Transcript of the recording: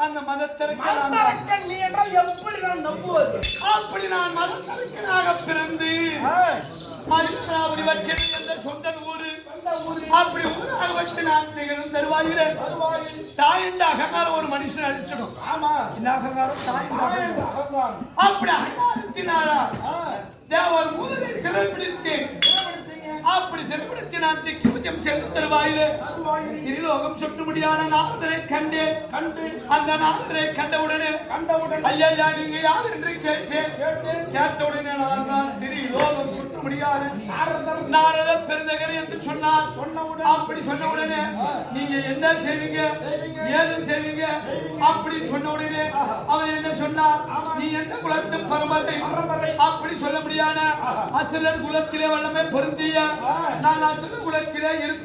அந்த மதத்திற்கு நீ என்றால் எப்படி நான் நம்புவது? அப்படி நான் மதத்திற்காக பிறந்து மதுராவதி வட்டணி என்ற சொந்த ஊரு அப்படி ஊராக வச்சு நான் திகழும் தருவாயிலே தாயின்ற அகங்காரம் ஒரு மனுஷன் அழிச்சிடும். ஆமா, இந்த அகங்காரம் தாயின்ற அப்படி அகங்காரத்தினாரா தேவர் ஊரை சிறைப்பிடித்தேன். அப்படி சிறைப்பிடித்து நான் திக்கியம் சென்று தருவாயிலே திரிலோகம் சுட்டு முடியான நாரதரை கண்டேன். அந்த நாரதரை கண்டவுடனே ஐயா நீங்க யார் என்று கேட்டேன். கேட்டவுடனே நான் திரிலோகம் சுட்டு முடியாது நாரத பெருந்தகர் என்று சொன்னார். அப்படி சொன்ன உடனே நீங்க என்ன செய்வீங்க ஏது செய்வீங்க அப்படி சொன்ன உடனே அவர் என்ன சொன்னார், நீ எந்த குலத்து பரம்பரை அப்படி சொல்ல முடியாத அசுரர் குலத்திலே வல்லமை பொருந்திய நான் அசுர குலத்திலே இருக்கு